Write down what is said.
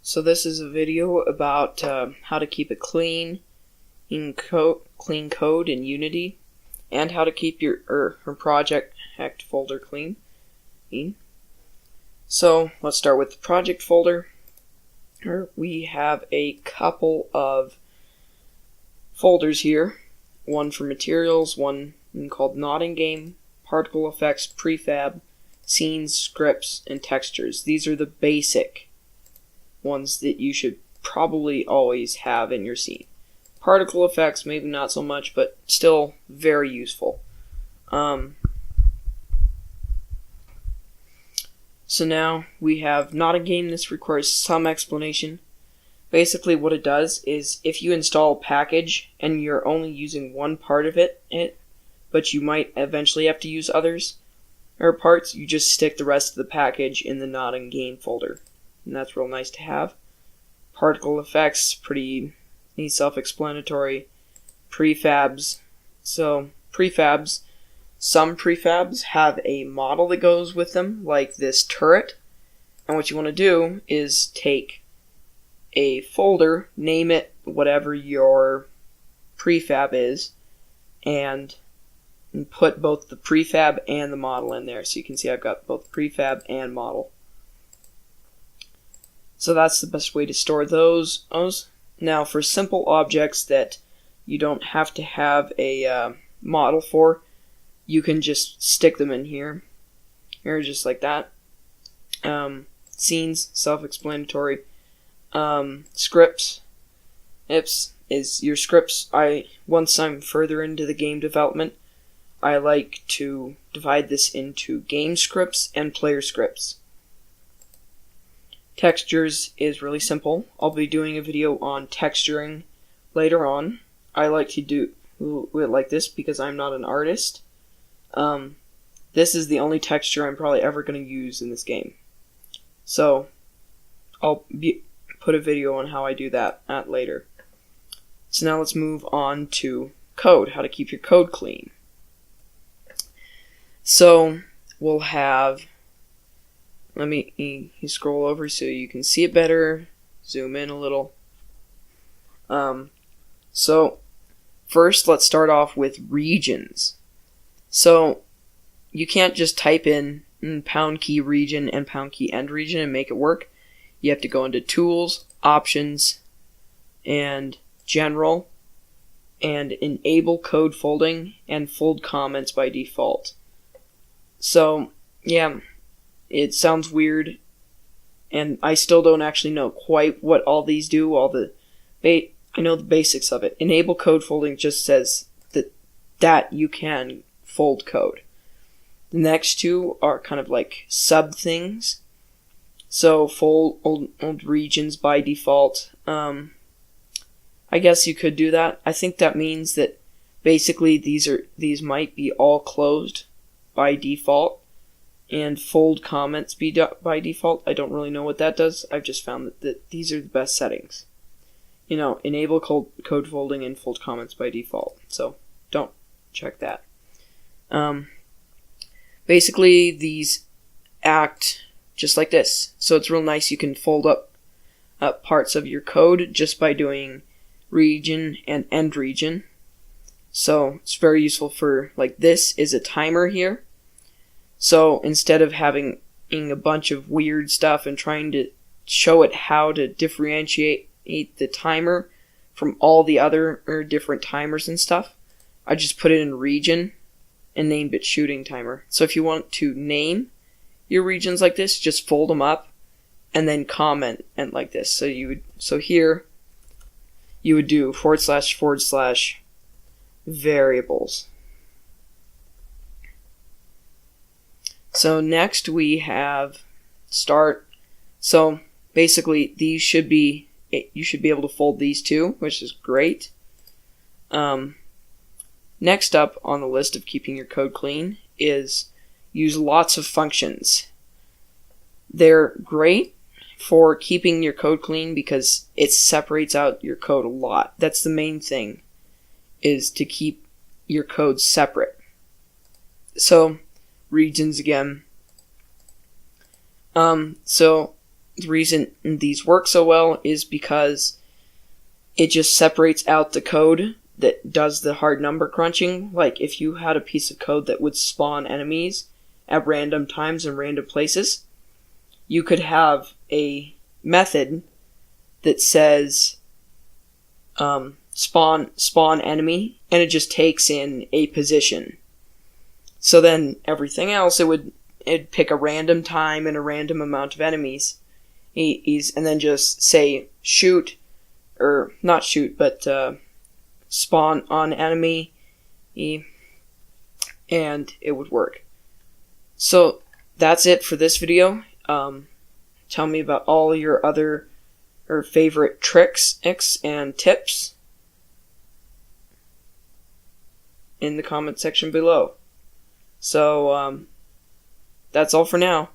So this is a video about how to keep it clean clean code in Unity, and how to keep your project folder clean. So let's start with the project folder. Here we have a couple of folders here. One for materials, one called Not in Game, Particle Effects, Prefab, Scenes, Scripts, and Textures. These are the basic ones that you should probably always have in your scene. Particle effects, maybe not so much, but still very useful. So now we have Not in Game. This requires some explanation. Basically what it does is if you install a package and you're only using one part of it, but you might eventually have to use others or parts, you just stick the rest of the package in the Not in Game folder. And that's real nice to have. Particle effects, pretty self-explanatory. Prefabs. So prefabs, some prefabs have a model that goes with them, like this turret. And what you want to do is take a folder, name it whatever your prefab is, and put both the prefab and the model in there. So you can see I've got both prefab and model. So that's the best way to store those. Now for simple objects that you don't have to have a model for, you can just stick them in here. Here, just like that. Scenes, self-explanatory. Scripts. Is your scripts. Once I'm further into the game development, I like to divide this into game scripts and player scripts. Textures is really simple. I'll be doing a video on texturing later on. I like to do it like this because I'm not an artist. This is the only texture I'm probably ever going to use in this game. So I'll put a video on how I do that later. So now let's move on to code, how to keep your code clean. So we'll have, let me scroll over so you can see it better, zoom in a little. So first let's start off with regions. So you can't just type in pound key region and pound key end region and make it work. You have to go into Tools, Options, and General, and enable code folding and fold comments by default. So yeah, it sounds weird, and I still don't actually know quite what all these do. I know the basics of it. Enable code folding just says that you can fold code. The next two are kind of like sub things. So fold old regions by default. I guess you could do that. I think that means that basically these might be all closed by default, and fold comments be by default. I don't really know what that does. I've just found that these are the best settings. Enable code folding and fold comments by default. So don't check that. Basically these act just like this. So it's real nice. You can fold up parts of your code just by doing region and end region. So it's very useful for, like, this is a timer here. So instead of having a bunch of weird stuff and trying to show it how to differentiate the timer from all the other different timers and stuff, I just put it in region and named it shooting timer. So if you want to name your regions like this, just fold them up and then comment and like this. So here you would do // variables. So next we have start. So basically you should be able to fold these two, which is great. Next up on the list of keeping your code clean is use lots of functions. They're great for keeping your code clean because it separates out your code a lot. That's the main thing, is to keep your code separate. So regions again. So the reason these work so well is because it just separates out the code that does the hard number crunching. Like, if you had a piece of code that would spawn enemies at random times in random places, you could have a method that says spawn enemy, and it just takes in a position. So then everything else, it'd pick a random time and a random amount of enemies, and then just say shoot, or not shoot, but spawn on enemy, and it would work. So that's it for this video. Tell me about all your other or favorite tricks and tips in the comment section below. So that's all for now.